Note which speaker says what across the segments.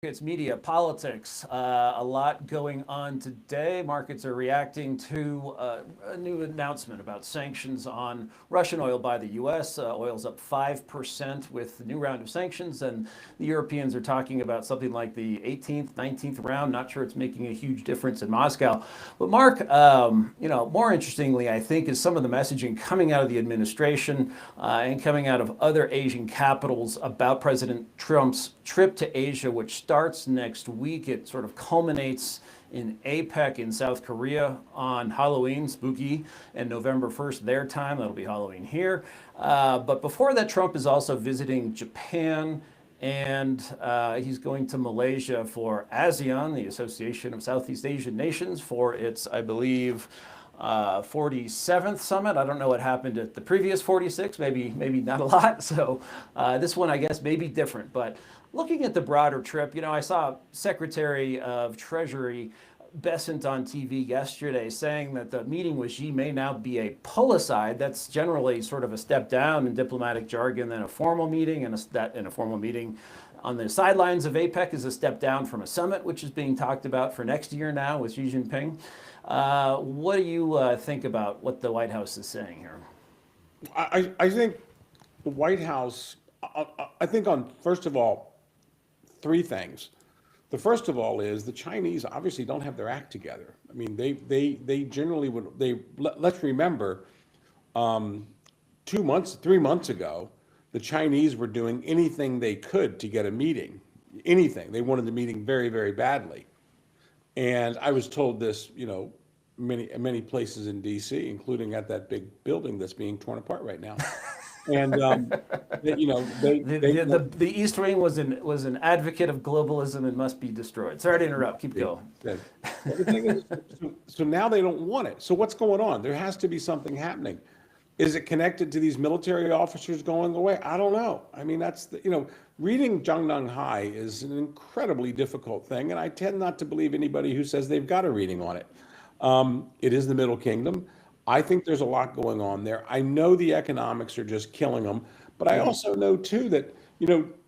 Speaker 1: It's media, politics, a lot going on today. Markets are reacting to a new announcement about sanctions on Russian oil by the U.S. Oil's up 5% with the new round of sanctions, and the Europeans are talking about something like the 18th, 19th round. Not sure it's making a huge difference in Moscow. But Mark, more interestingly, I think, is some of the messaging coming out of the administration and coming out of other Asian capitals about President Trump's trip to Asia, which starts next week. It sort of culminates in APEC in South Korea on Halloween, spooky, and November 1st, their time. That'll be Halloween here. But before that, Trump is also visiting Japan, and he's going to Malaysia for ASEAN, the Association of Southeast Asian Nations, for its, I believe, 47th summit. I don't know what happened at the previous 46, maybe not a lot. So this one, I guess, may be different. But looking at the broader trip, I saw Secretary of Treasury Bessent on TV yesterday saying that the meeting with Xi may now be a pull-aside. That's generally sort of a step down in diplomatic jargon than a formal meeting, and a formal meeting on the sidelines of APEC is a step down from a summit, which is being talked about for next year now with Xi Jinping. What do you think about what the White House is saying here?
Speaker 2: I think the White House, I think on, first of all, three things. The first of all is the Chinese obviously don't have their act together. I mean, they generally let's remember, 3 months ago, the Chinese were doing anything they could to get a meeting, anything. They wanted the meeting very, very badly. And I was told this, many places in D.C., including at that big building that's being torn apart right now. And
Speaker 1: the East Wing was an advocate of globalism and must be destroyed. Sorry to interrupt. Keep going.
Speaker 2: The thing is, so now they don't want it. So what's going on? There has to be something happening. Is it connected to these military officers going away? I don't know. I mean, that's reading Zhang Hai is an incredibly difficult thing, and I tend not to believe anybody who says they've got a reading on it. It is the Middle Kingdom. I think there's a lot going on there. I know the economics are just killing them, but I also know too that,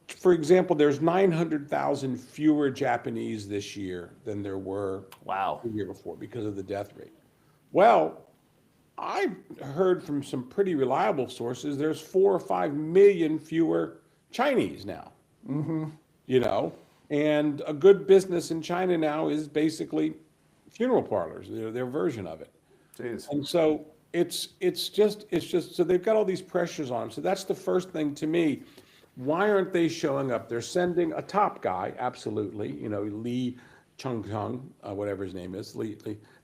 Speaker 2: for example, there's 900,000 fewer Japanese this year than there were the year before because of the death rate. Well, I've heard from some pretty reliable sources there's 4 or 5 million fewer Chinese now. And a good business in China now is basically funeral parlors, their version of it.
Speaker 1: Jeez.
Speaker 2: And so it's just so they've got all these pressures on them. So that's the first thing to me. Why aren't they showing up? They're sending a top guy, absolutely. Li Changcheng, whatever his name is. Li.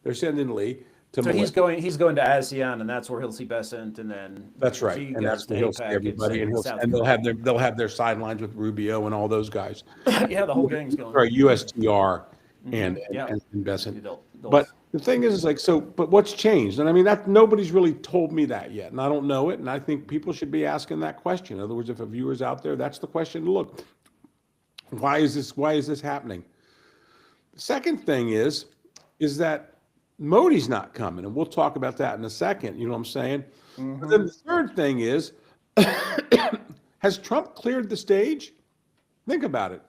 Speaker 2: They're sending Li to.
Speaker 1: So he's going to ASEAN, and that's where he'll see Bessent, and then
Speaker 2: that's right, and that's where he'll see everybody, and they'll have their sidelines with Rubio and all those guys.
Speaker 1: Yeah, the whole gang's going.
Speaker 2: Right, USTR and Bessent. But the thing is but what's changed? And I mean, nobody's really told me that yet, and I don't know it. And I think people should be asking that question. In other words, if a viewer's out there, that's the question to look. Why is this happening? The second thing is that Modi's not coming, and we'll talk about that in a second. You know what I'm saying? But then the third thing is, has Trump cleared the stage? Think about it.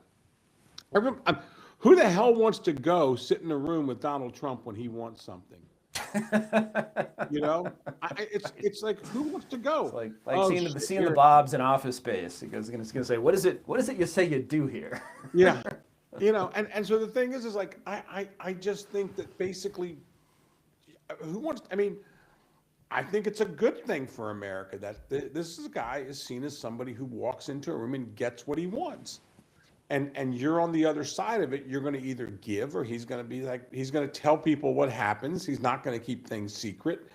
Speaker 2: Who the hell wants to go sit in a room with Donald Trump when he wants something? It's like, who wants to go?
Speaker 1: It's like seeing the Bobs in Office Space. Because it's going to say, what is it you say you do here?
Speaker 2: Yeah, and so the thing is like, I just think that basically, I think it's a good thing for America that this guy is seen as somebody who walks into a room and gets what he wants. And you're on the other side of it. You're going to either give, or he's going to tell people what happens. He's not going to keep things secret.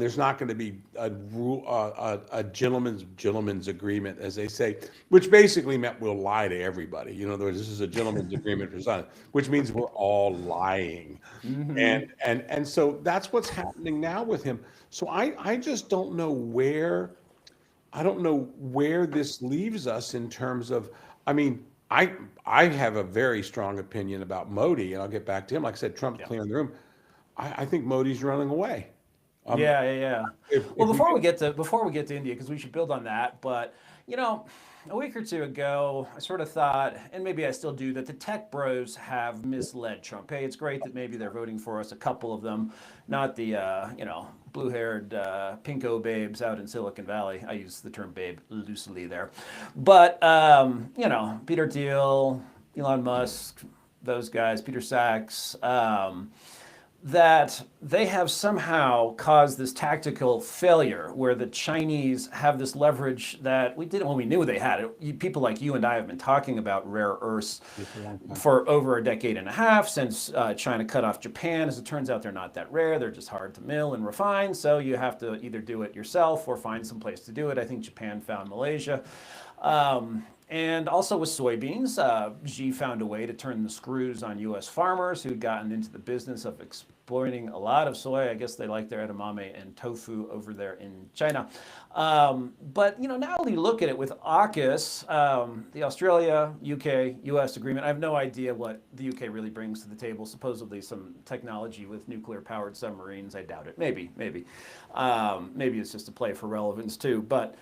Speaker 2: There's not going to be a gentleman's agreement, as they say, which basically meant we'll lie to everybody. In other words, this is a gentleman's agreement for something, which means we're all lying. And so that's what's happening now with him. So I just don't know where this leaves us in terms of, I have a very strong opinion about Modi, and I'll get back to him. Like I said, Trump's clearing the room. I think Modi's running away.
Speaker 1: Before we get to India, because we should build on that, but You know, a week or two ago, I sort of thought, and maybe I still do, that the tech bros have misled Trump. Hey, it's great that maybe they're voting for us, a couple of them, not the, blue-haired pinko babes out in Silicon Valley. I use the term babe loosely there. But, Peter Thiel, Elon Musk, those guys, Peter Sachs, that they have somehow caused this tactical failure where the Chinese have this leverage that we didn't when we knew they had it. People like you and I have been talking about rare earths for over a decade and a half since China cut off Japan. As it turns out, they're not that rare. They're just hard to mill and refine. So you have to either do it yourself or find some place to do it. I think Japan found Malaysia. And also with soybeans, Xi found a way to turn the screws on U.S. farmers who'd gotten into the business of exploiting a lot of soy. I guess they like their edamame and tofu over there in China. But now you look at it with AUKUS, the Australia, UK, US agreement. I have no idea what the UK really brings to the table. Supposedly some technology with nuclear-powered submarines. I doubt it. Maybe. Maybe it's just a play for relevance too. But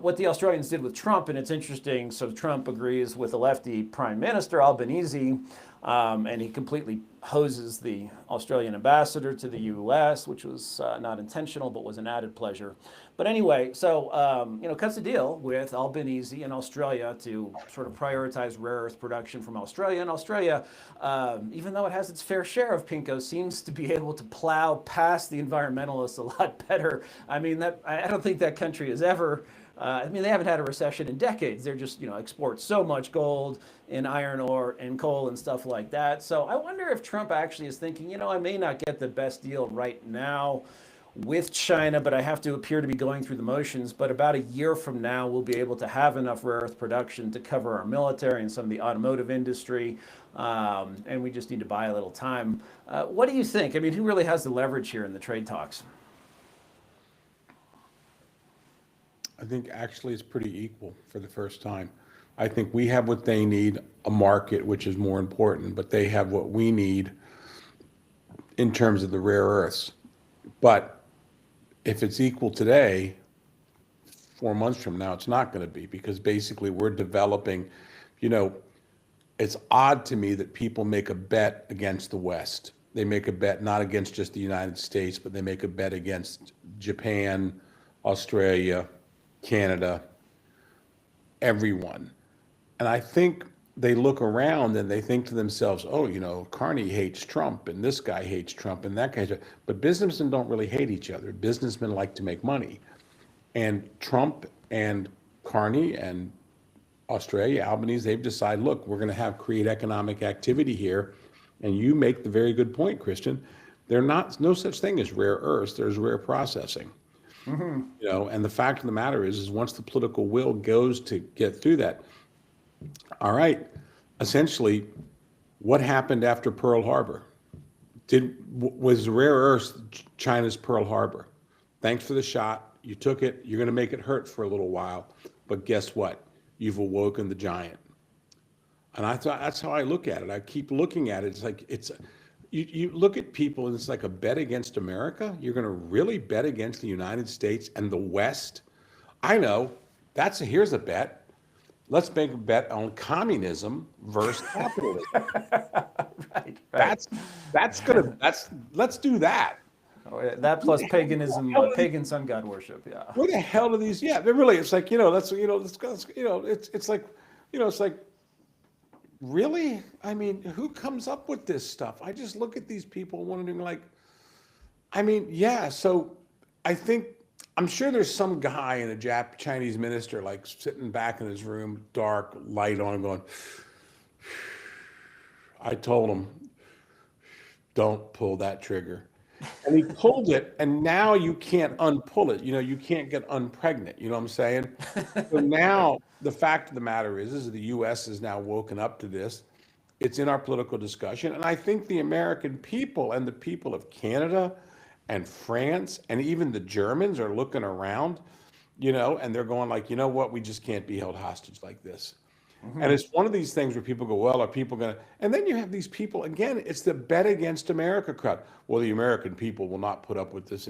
Speaker 1: what the Australians did with Trump, and it's interesting, so Trump agrees with a lefty prime minister, Albanese, and he completely hoses the Australian ambassador to the U.S., which was not intentional, but was an added pleasure. But anyway, so, cuts a deal with Albanese and Australia to sort of prioritize rare earth production from Australia. And Australia, even though it has its fair share of pinko, seems to be able to plow past the environmentalists a lot better. I mean, I don't think that country has ever... they haven't had a recession in decades. They're just, export so much gold and iron ore and coal and stuff like that. So I wonder if Trump actually is thinking, I may not get the best deal right now with China, but I have to appear to be going through the motions. But about a year from now, we'll be able to have enough rare earth production to cover our military and some of the automotive industry. And we just need to buy a little time. What do you think? I mean, who really has the leverage here in the trade talks?
Speaker 2: I think actually it's pretty equal for the first time. I think we have what they need, a market, which is more important, but they have what we need in terms of the rare earths. But if it's equal today, 4 months from now, it's not going to be, because basically we're developing, it's odd to me that people make a bet against the West. They make a bet not against just the United States, but they make a bet against Japan, Australia, Canada, everyone. And I think they look around and they think to themselves, oh, Carney hates Trump and this guy hates Trump and that guy hates. But businessmen don't really hate each other. Businessmen like to make money. And Trump and Carney and Australia, Albanese, they've decided, look, we're going to create economic activity here. And you make the very good point, Christian. No such thing as rare earths. There's rare processing. Mm-hmm. And the fact of the matter is once the political will goes to get through that, all right, essentially, what happened after Pearl Harbor? Was rare earths China's Pearl Harbor? Thanks for the shot. You took it. You're going to make it hurt for a little while. But guess what? You've awoken the giant. And I thought that's how I look at it. I keep looking at it. It's like you look at people and it's like a bet against America. You're going to really bet against the United States and the West? I know. Here's a bet. Let's make a bet on communism versus capitalism.
Speaker 1: Right.
Speaker 2: Let's do that.
Speaker 1: Oh, yeah, that plus paganism, pagan sun god worship. Yeah.
Speaker 2: Where the hell do these? Yeah, they're really. It's like it's like really. I mean, who comes up with this stuff? I just look at these people wondering, So I think. I'm sure there's some guy in a Chinese minister sitting back in his room, dark, light on, going, I told him, don't pull that trigger. And he pulled it, and now you can't unpull it. You can't get unpregnant. You know what I'm saying? So now the fact of the matter is the U.S. is now woken up to this. It's in our political discussion. And I think the American people and the people of Canada and France and even the Germans are looking around, and they're going what? We just can't be held hostage like this. Mm-hmm. And it's one of these things where people go, well, are people going to, and then you have these people, again, it's the bet against America crowd. Well, the American people will not put up with this.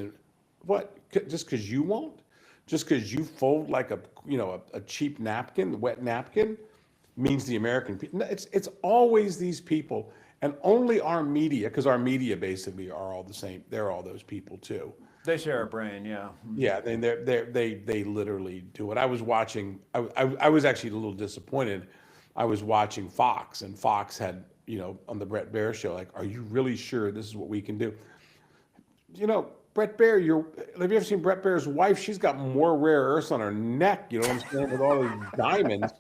Speaker 2: What? Just because you won't? just because you fold like a cheap napkin, wet napkin, means the American people. It's always these people, and only our media, because our media basically are all the same. They're all those people too.
Speaker 1: They share a brain, yeah.
Speaker 2: Yeah, they literally do it. I was watching. I was actually a little disappointed. I was watching Fox, and Fox had, on the Brett Baer show, like, are you really sure this is what we can do? Brett Baer, have you ever seen Brett Baer's wife? She's got more rare earths on her neck, you know what I'm saying, with all these diamonds.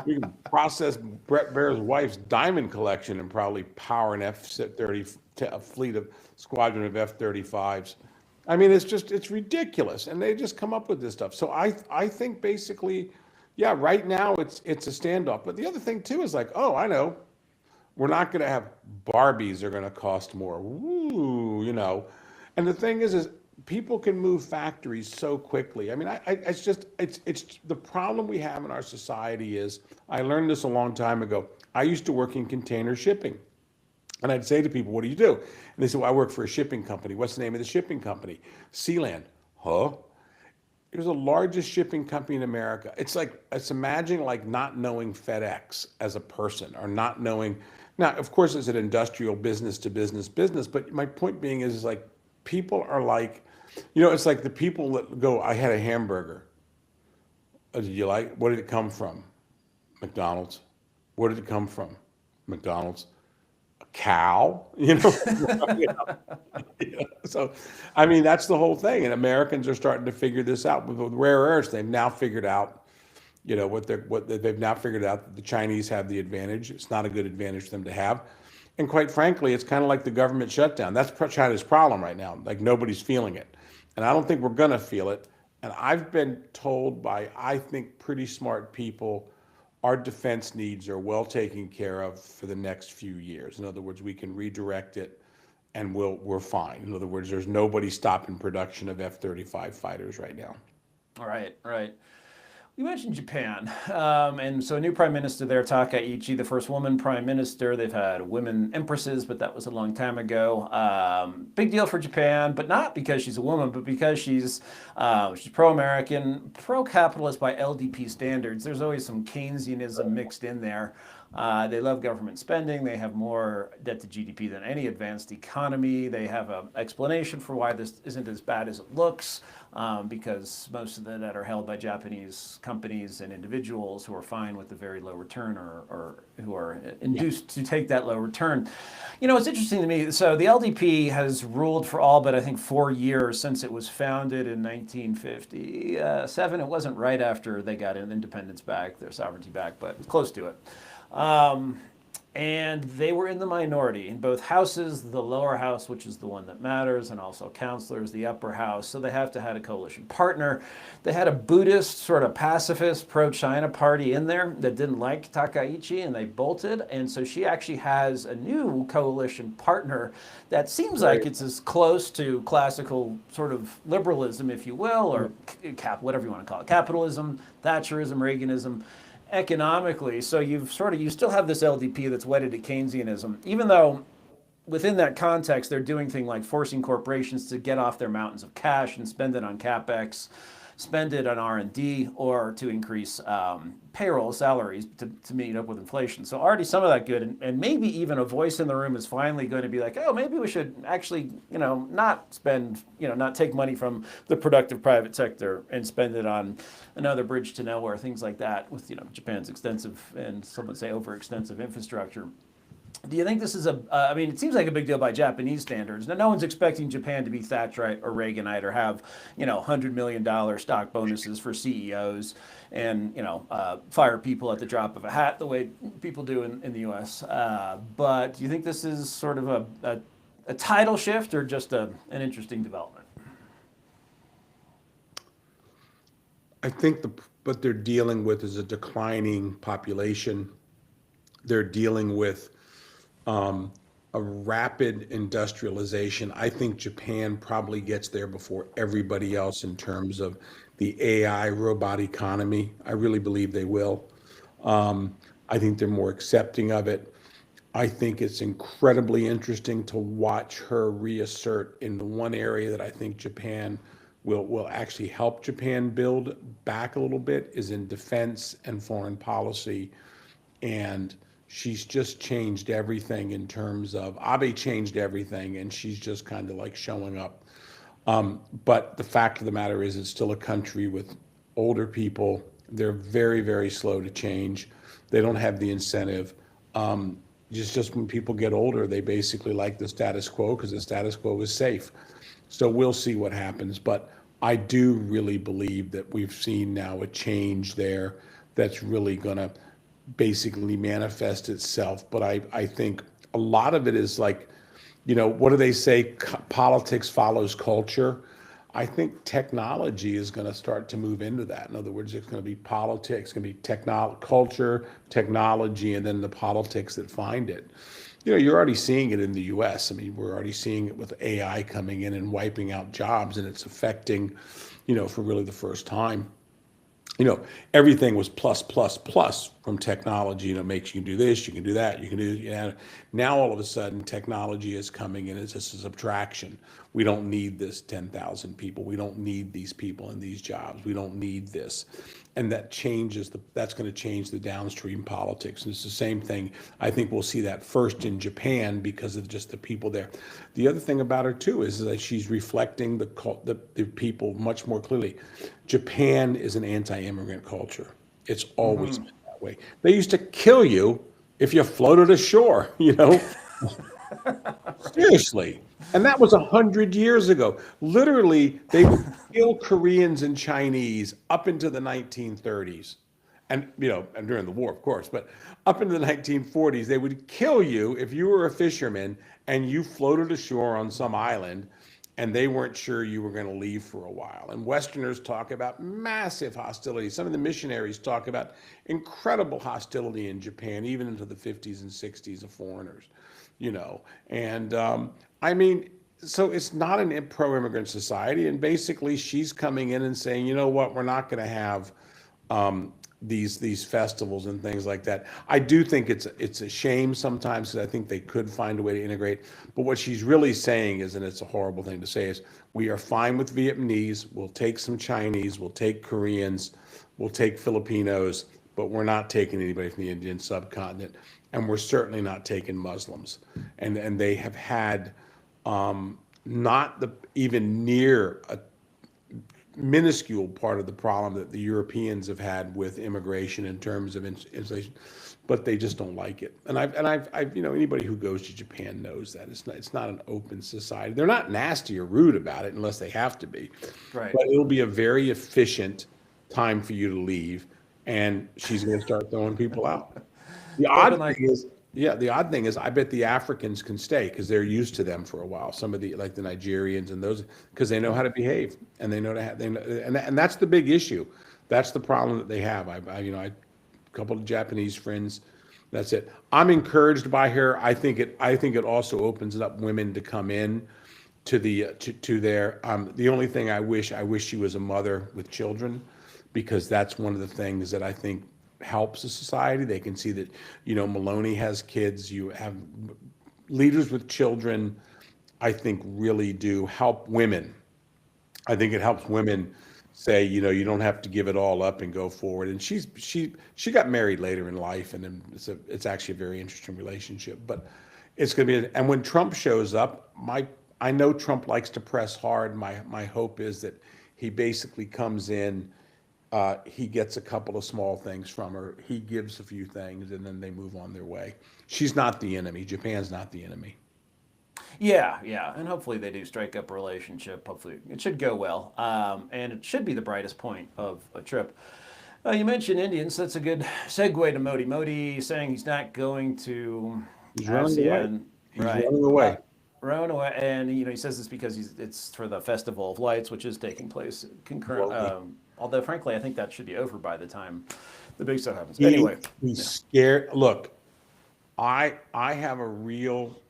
Speaker 2: We can process Brett Baer's wife's diamond collection and probably power an F-30, a fleet of squadron of F-35s. I mean, it's ridiculous, and they just come up with this stuff. So I think basically, yeah, right now it's a standoff. But the other thing too is like, oh, I know, we're not going to have Barbies are going to cost more. Woo. And the thing is people can move factories so quickly. I mean, it's the problem we have in our society is, I learned this a long time ago. I used to work in container shipping. And I'd say to people, what do you do? And they said, well, I work for a shipping company. What's the name of the shipping company? Sealand. Huh? It was the largest shipping company in America. It's imagining like not knowing FedEx as a person, or not knowing. Now, of course, it's an industrial business to business, but my point being is like, people are like, it's like the people that go, I had a hamburger. Did you like, what did it come from? McDonald's. Where did it come from? McDonald's. A cow, So, I mean, that's the whole thing. And Americans are starting to figure this out with rare earths. They've now figured out, they've now figured out that the Chinese have the advantage. It's not a good advantage for them to have. And quite frankly, it's kind of like the government shutdown. That's China's problem right now. Like, nobody's feeling it. And I don't think we're going to feel it. And I've been told by, I think, pretty smart people, our defense needs are well taken care of for the next few years. In other words, we can redirect it and we're fine. In other words, there's nobody stopping production of F-35 fighters right now.
Speaker 1: All right. You mentioned Japan, and so a new prime minister there, Takaichi, the first woman prime minister. They've had women empresses, but that was a long time ago. Big deal for Japan, but not because she's a woman, but because she's pro-American, pro-capitalist by LDP standards. There's always some Keynesianism mixed in there. They love government spending. They have more debt to GDP than any advanced economy. They have an explanation for why this isn't as bad as it looks, because most of the debt are held by Japanese companies and individuals who are fine with the very low return, or who are induced to take that low return. It's interesting to me. So the LDP has ruled for all but I think 4 years since it was founded in 1957. It wasn't right after they got independence back, their sovereignty back, but close to it. And they were in the minority in both houses, the lower house, which is the one that matters, and also councilors, the upper house. So they have to have a coalition partner. They had a Buddhist, sort of pacifist, pro-China party in there that didn't like Takaichi, and they bolted. And so she actually has a new coalition partner that seems like it's as close to classical sort of liberalism, if you will, or whatever you want to call it, capitalism, Thatcherism, Reaganism, economically. So you still have this LDP that's wedded to Keynesianism, even though within that context, they're doing things like forcing corporations to get off their mountains of cash and spend it on CapEx, spend it on R&D, or to increase payroll salaries to meet up with inflation. So already some of that good, and maybe even a voice in the room is finally going to be like, oh, maybe we should actually, not spend, not take money from the productive private sector and spend it on another bridge to nowhere, things like that, with, Japan's extensive, and some would say overextensive infrastructure. Do you think this is it seems like a big deal by Japanese standards. Now, no one's expecting Japan to be Thatcherite or Reaganite or have, $100 million stock bonuses for CEOs and, fire people at the drop of a hat the way people do in the U.S. But do you think this is sort of a tidal shift, or just an interesting development?
Speaker 2: I think what they're dealing with is a declining population. They're dealing with a rapid industrialization. I think Japan probably gets there before everybody else in terms of the AI robot economy. I really believe they will. I think they're more accepting of it. I think it's incredibly interesting to watch her reassert in the one area that I think Japan will actually help Japan build back a little bit is in defense and foreign policy. And she's just changed everything in terms of Abe changed everything, and she's just kind of like showing up. But the fact of the matter is, it's still a country with older people. They're very, very slow to change. They don't have the incentive. Just when people get older, they basically like the status quo because the status quo is safe. So we'll see what happens. But I do really believe that we've seen now a change there that's really going to basically manifest itself. But I think a lot of it is like, what do they say? Politics follows culture. I think technology is going to start to move into that. In other words, it's going to be politics, it's going to be culture, technology, and then the politics that find it. You're already seeing it in the US. I mean, we're already seeing it with AI coming in and wiping out jobs, and it's affecting, for really the first time. Everything was plus, plus, plus from technology, makes you can do this, you can do that, you can do, now all of a sudden technology is coming in as just a subtraction. We don't need this 10,000 people. We don't need these people in these jobs. We don't need this. And that that's going to change the downstream politics. And it's the same thing. I think we'll see that first in Japan because of just the people there. The other thing about her too is that she's reflecting the people much more clearly. Japan is an anti-immigrant culture. It's always been that way. They used to kill you if you floated ashore, Seriously. And that was 100 years ago. Literally, they would kill Koreans and Chinese up into the 1930s. And, and during the war, of course, but up into the 1940s, they would kill you if you were a fisherman and you floated ashore on some island and they weren't sure you were going to leave for a while. And Westerners talk about massive hostility. Some of the missionaries talk about incredible hostility in Japan, even into the 50s and 60s of foreigners, And I mean, so it's not an pro-immigrant society. And basically, she's coming in and saying, you know what, we're not going to have these festivals and things like that. I do think it's a shame sometimes because I think they could find a way to integrate. But what she's really saying is, and it's a horrible thing to say, is we are fine with Vietnamese. We'll take some Chinese. We'll take Koreans. We'll take Filipinos. But we're not taking anybody from the Indian subcontinent. And we're certainly not taking Muslims. And they have had not even near a minuscule part of the problem that the Europeans have had with immigration in terms of inflation, but they just don't like it. And I've anybody who goes to Japan knows that it's not an open society. They're not nasty or rude about it unless they have to be.
Speaker 1: Right.
Speaker 2: But it'll be a very efficient time for you to leave, and she's going to start throwing people out. The odd thing is, I bet the Africans can stay because they're used to them for a while. Some of the like the Nigerians and those, because they know how to behave and they know and that's the big issue. That's the problem that they have. I a couple of Japanese friends. That's it. I'm encouraged by her. I think it also opens up women to come in to their. The only thing I wish she was a mother with children, because that's one of the things that I think helps a society. They can see that, Maloney has kids, you have leaders with children, I think really do help women. I think it helps women say, you don't have to give it all up and go forward. And she got married later in life, and then it's actually a very interesting relationship. But it's going to be, and when Trump shows up, I know Trump likes to press hard. My hope is that he basically comes in. He gets a couple of small things from her. He gives a few things, and then they move on their way. She's not the enemy. Japan's not the enemy.
Speaker 1: Yeah, and hopefully they do strike up a relationship. Hopefully it should go well, and it should be the brightest point of a trip. You mentioned Indians. That's a good segue to Modi. Modi saying he's not going to ASEAN.
Speaker 2: He's running away.
Speaker 1: Running away, and he says this because it's for the Festival of Lights, which is taking place concurrent. Although, frankly, I think that should be over by the time the big stuff happens. Anyway.
Speaker 2: He's scared. Look, I have a real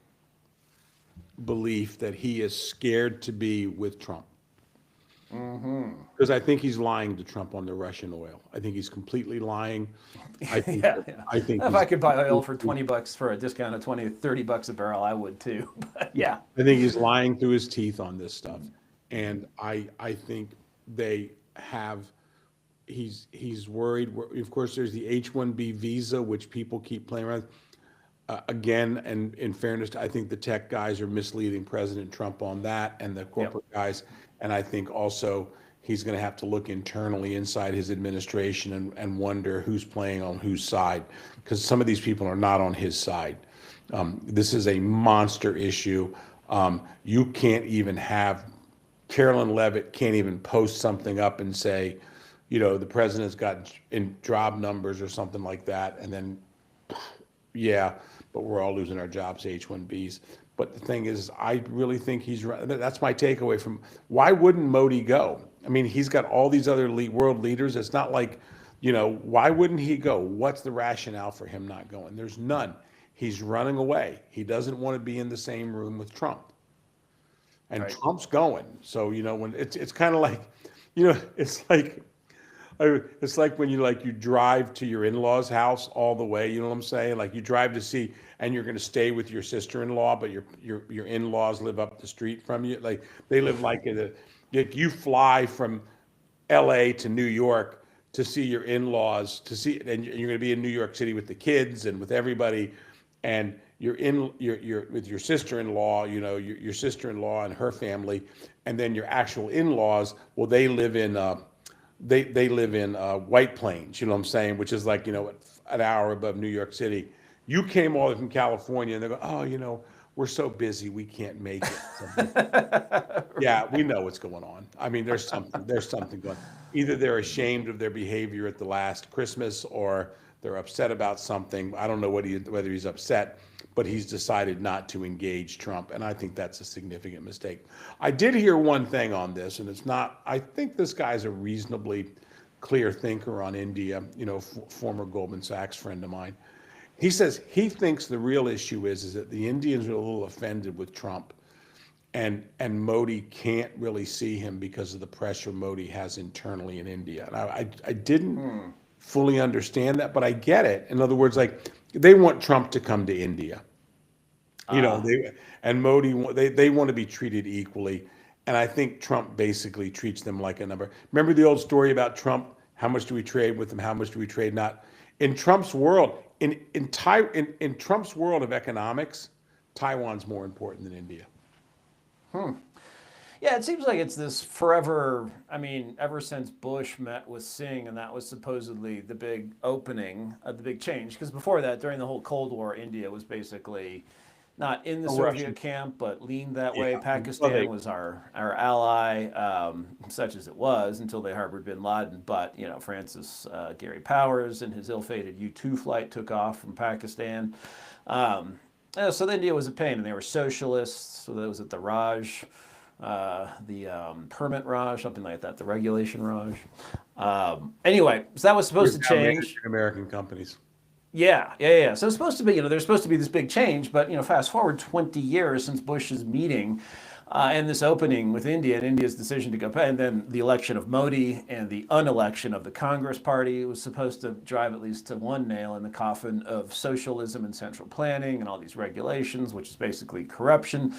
Speaker 2: belief that he is scared to be with Trump. Because I think he's lying to Trump on the Russian oil. I think he's completely lying. I think
Speaker 1: if I could buy oil for $20 for a discount of $20, $30 a barrel, I would too. But yeah.
Speaker 2: I think he's lying through his teeth on this stuff. And I think they have, he's worried. Of course, there's the H-1B visa, which people keep playing around. Again, and in fairness, I think the tech guys are misleading President Trump on that and the
Speaker 1: Yep.
Speaker 2: corporate guys. And I think also he's going to have to look internally inside his administration and wonder who's playing on whose side, because some of these people are not on his side. This is a monster issue. You can't even have, Carolyn Levitt can't even post something up and say, the president's got in job numbers or something like that, and then, yeah, but we're all losing our jobs to H-1Bs. But the thing is, I really think he's right. That's my takeaway from, why wouldn't Modi go? I mean, he's got all these other world leaders. It's not like, why wouldn't he go? What's the rationale for him not going? There's none. He's running away. He doesn't want to be in the same room with Trump. And
Speaker 1: Right.
Speaker 2: Trump's going. So, when it's kind of like, it's like when you drive to your in-laws' house all the way, you know what I'm saying? Like you drive to see, and you're going to stay with your sister-in-law, but your in-laws live up the street from you. Like they live like you fly from LA to New York to see your in-laws, and you're going to be in New York City with the kids and with everybody, and you're with your sister-in-law, your sister-in-law and her family, and then your actual in-laws. Well, they live in White Plains, you know what I'm saying, which is like, an hour above New York City. You came all the way from California, and they go, oh, we're so busy, we can't make it. Yeah, we know what's going on. I mean, there's something going on. Either they're ashamed of their behavior at the last Christmas, or they're upset about something. I don't know whether he's upset, but he's decided not to engage Trump, and I think that's a significant mistake. I did hear one thing on this, and it's not, I think this guy's a reasonably clear thinker on India, former Goldman Sachs friend of mine. He says he thinks the real issue is that the Indians are a little offended with Trump, and Modi can't really see him because of the pressure Modi has internally in India. And I didn't fully understand that, but I get it. In other words, like they want Trump to come to India, and Modi, they want to be treated equally. And I think Trump basically treats them like a number. Remember the old story about Trump? How much do we trade with him? How much do we trade not? In Trump's world, in Trump's world of economics, Taiwan's more important than India.
Speaker 1: Yeah, it seems like it's this forever. I mean, ever since Bush met with Singh, and that was supposedly the big opening, the big change. Because before that, during the whole Cold War, India was basically not in the Soviet camp, but leaned that way. Pakistan was our ally, such as it was, until they harbored bin Laden. But, Francis Gary Powers and his ill-fated U-2 flight took off from Pakistan. So India was a pain, and they were socialists. So that was at the Raj. The permit Raj, something like that, the regulation Raj. Anyway, so that was supposed to change.
Speaker 2: American companies.
Speaker 1: Yeah. So it's supposed to be, there's supposed to be this big change, but, fast forward 20 years since Bush's meeting and this opening with India and India's decision to go, and then the election of Modi and the unelection of the Congress Party was supposed to drive at least to one nail in the coffin of socialism and central planning and all these regulations, which is basically corruption.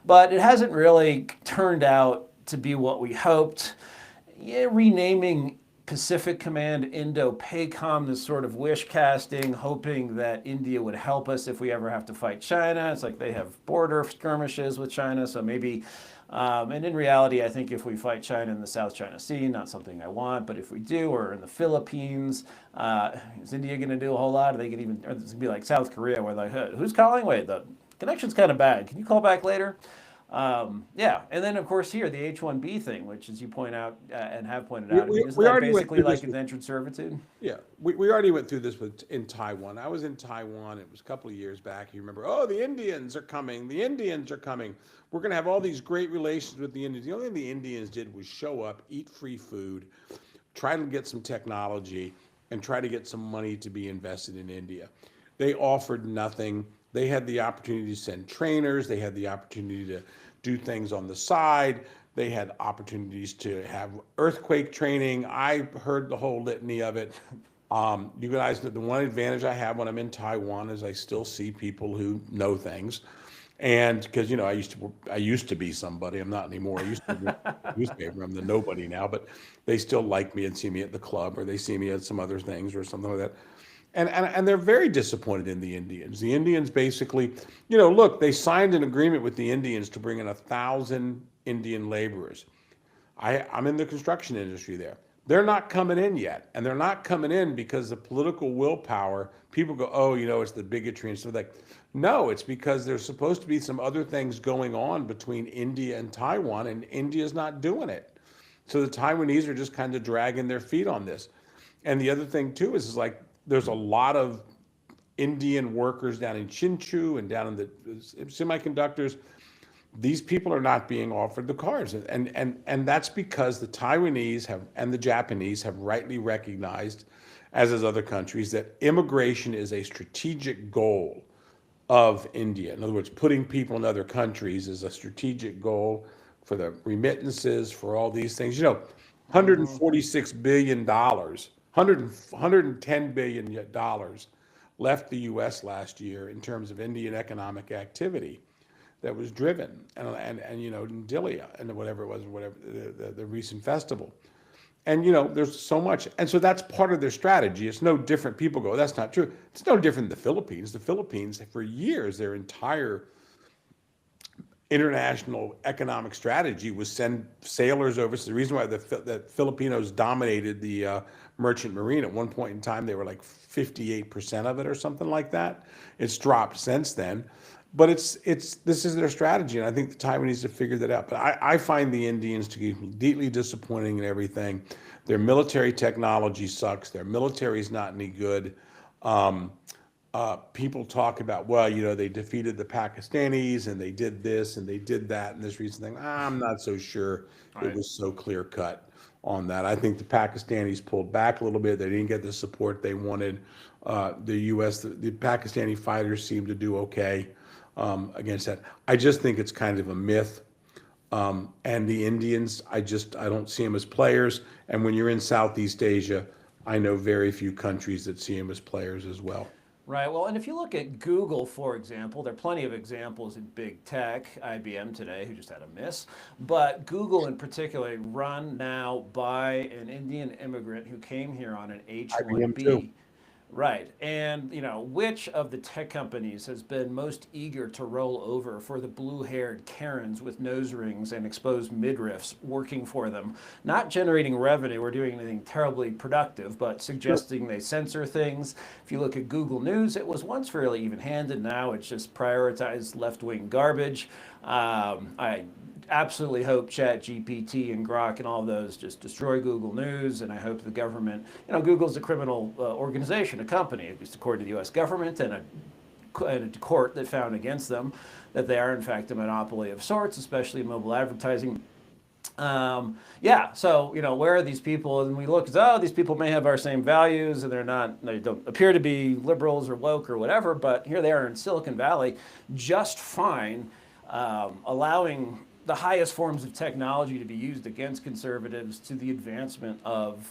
Speaker 1: But it hasn't really turned out to be what we hoped. Renaming Pacific Command Indo-PACOM, this sort of wish casting, hoping that India would help us if we ever have to fight China. It's like they have border skirmishes with China, so maybe, and in reality, I think if we fight China in the South China Sea, not something I want, but if we do, or in the Philippines, is India going to do a whole lot? Are they going to even, or it's going to be like South Korea, where like, who's calling? Wait, the connection's kind of bad. Can you call back later? And then of course here the H-1B thing, which as you point out and have pointed out, isn't that basically like indentured servitude?
Speaker 2: Yeah, we already went through this in Taiwan. I was in Taiwan. It was a couple of years back. You remember? Oh, the Indians are coming. The Indians are coming. We're going to have all these great relations with the Indians. The only thing the Indians did was show up, eat free food, try to get some technology, and try to get some money to be invested in India. They offered nothing. They had the opportunity to send trainers. They had the opportunity to do things on the side. They had opportunities to have earthquake training. I heard the whole litany of it. You guys, the one advantage I have when I'm in Taiwan is I still see people who know things. And because, I used to be somebody. I'm not anymore. I used to be a newspaper. I'm the nobody now, but they still like me and see me at the club, or they see me at some other things or something like that. And they're very disappointed in the Indians. The Indians basically, look, they signed an agreement with the Indians to bring in 1,000 Indian laborers. I'm in the construction industry there. They're not coming in yet. And they're not coming in because the political willpower, people go, oh, it's the bigotry and stuff like that. No, it's because there's supposed to be some other things going on between India and Taiwan, and India's not doing it. So the Taiwanese are just kind of dragging their feet on this. And the other thing too is like there's a lot of Indian workers down in Chinchu and down in the semiconductors. These people are not being offered the cars, and that's because the Taiwanese have and the Japanese have rightly recognized, as has other countries, that immigration is a strategic goal of India. In other words, putting people in other countries is a strategic goal for the remittances, for all these things. $146 billion, 110 billion dollars left the U.S. last year in terms of Indian economic activity that was driven, and in Dilia and whatever it was, whatever the recent festival. And there's so much, and so that's part of their strategy. It's no different. People go, that's not true. It's no different than the Philippines. The Philippines, for years, their entire international economic strategy was send sailors over. So the reason why the Filipinos dominated the merchant marine at one point in time, they were like 58% of it or something like that. It's dropped since then. But this is their strategy, and I think the Taiwanese have figured that out. But I find the Indians to be deeply disappointing in everything. Their military technology sucks. Their military is not any good. People talk about, well, they defeated the Pakistanis, and they did this, and they did that, and this recent thing. I'm not so sure it was so clear cut on that. I think the Pakistanis pulled back a little bit. They didn't get the support they wanted. The U.S., the Pakistani fighters seemed to do okay against that. I just think it's kind of a myth. And the Indians, I don't see them as players. And when you're in Southeast Asia, I know very few countries that see them as players as well.
Speaker 1: Right. Well, and if you look at Google, for example, there are plenty of examples in big tech, IBM today, who just had a miss, but Google in particular run now by an Indian immigrant who came here on an
Speaker 2: IBM too.
Speaker 1: H-1B. Right. And, which of the tech companies has been most eager to roll over for the blue-haired Karens with nose rings and exposed midriffs working for them, not generating revenue or doing anything terribly productive, but suggesting they censor things? If you look at Google News, it was once fairly even-handed. Now it's just prioritized left-wing garbage. I absolutely hope ChatGPT and Grok and all of those just destroy Google News, and I hope the government, Google's a criminal organization, a company, at least according to the U.S. government, and a court that found against them that they are in fact a monopoly of sorts, especially in mobile advertising. So where are these people? And we look, these people may have our same values, and they don't appear to be liberals or woke or whatever, but here they are in Silicon Valley, just fine, allowing the highest forms of technology to be used against conservatives to the advancement of,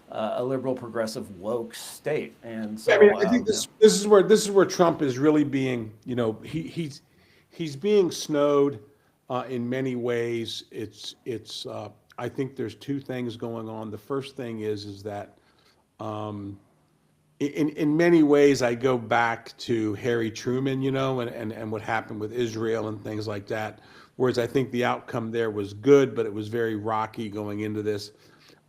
Speaker 1: a liberal, progressive, woke state. And so,
Speaker 2: I think this is where Trump is really being, he's being snowed in many ways. I think there's two things going on. The first thing is that in many ways I go back to Harry Truman, and what happened with Israel and things like that. Whereas I think the outcome there was good, but it was very rocky going into this.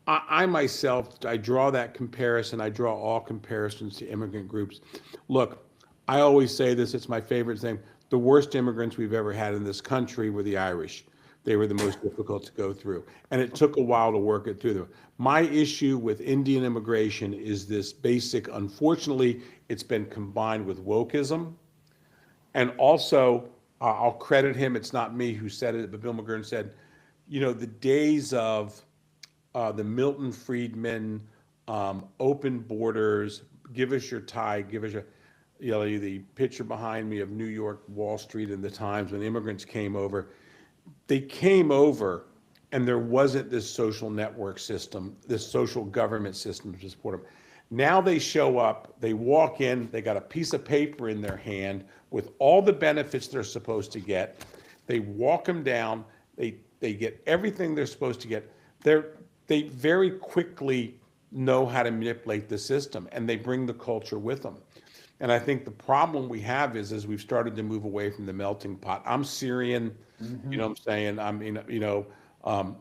Speaker 2: I myself, I draw that comparison. I draw all comparisons to immigrant groups. Look, I always say this, it's my favorite thing. The worst immigrants we've ever had in this country were the Irish. They were the most difficult to go through. And it took a while to work it through them. My issue with Indian immigration is this basic, unfortunately, it's been combined with wokeism. And also, I'll credit him, it's not me who said it, but Bill McGurn said, the days of the Milton Friedman, open borders, give us your tie, give us your, the picture behind me of New York, Wall Street and the Times when immigrants came over. They came over and there wasn't this social network system, this social government system to support them. Now they show up, they walk in, they got a piece of paper in their hand with all the benefits they're supposed to get. They walk them down, they get everything they're supposed to get. They very quickly know how to manipulate the system, and they bring the culture with them. And I think the problem we have is we've started to move away from the melting pot. I'm Syrian, you know what I'm saying? I mean,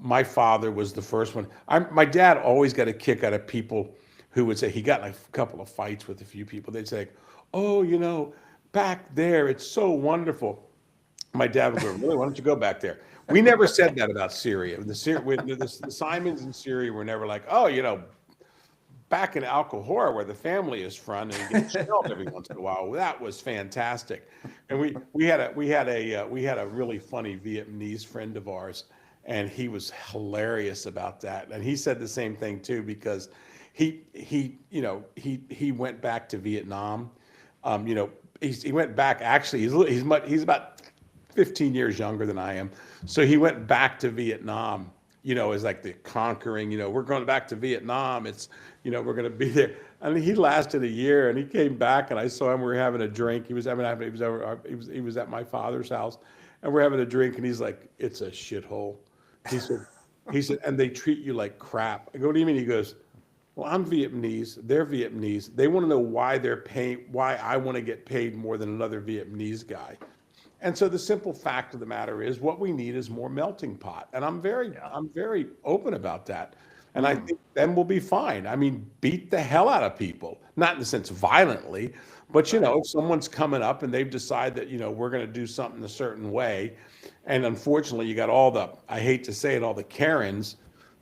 Speaker 2: my father was the first one. My dad always got a kick out of people who would say, he got like a couple of fights with a few people. They'd say, oh, back there, it's so wonderful. My dad would go, really, why don't you go back there? We never said that about Syria. The Simons in Syria were never like, back in Al Khor, where the family is from, and get shelled every once in a while. That was fantastic. And we had a really funny Vietnamese friend of ours, and he was hilarious about that. And he said the same thing too, because he went back to Vietnam. He went back. Actually, he's about 15 years younger than I am. So he went back to Vietnam, as like the conquering, we're going back to Vietnam. It's, we're going to be there. And he lasted a year, and he came back, and I saw him. We were having a drink. He was at my father's house, and we're having a drink, and he's like, it's a shithole. He said, and they treat you like crap. I go, what do you mean? He goes, well, I'm Vietnamese. They're Vietnamese. They want to know why why I want to get paid more than another Vietnamese guy. And so the simple fact of the matter is, what we need is more melting pot. And I'm very open about that. And I think then we'll be fine. I mean, beat the hell out of people, not in the sense violently, but if someone's coming up and they've decided that, we're going to do something a certain way. And unfortunately, you got I hate to say it, all the Karens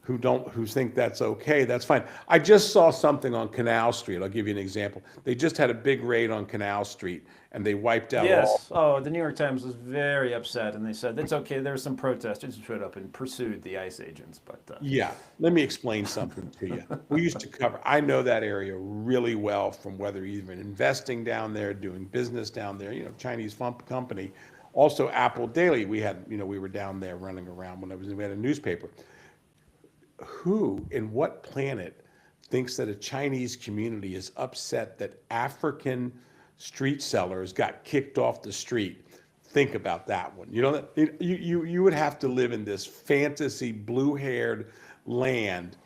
Speaker 2: who think that's okay. That's fine. I just saw something on Canal Street. I'll give you an example. They just had a big raid on Canal Street, and they wiped out
Speaker 1: the New York Times was very upset, and they said it's okay. There were some protesters who showed up and pursued the ICE agents, but
Speaker 2: yeah. Let me explain something to you. We used to I know that area really well, from whether even investing down there, doing business down there. Chinese company, also Apple Daily. We had, we were down there running around we had a newspaper. Who in what planet thinks that a Chinese community is upset that African street sellers got kicked off the street? Think about that one. You would have to live in this fantasy blue-haired land.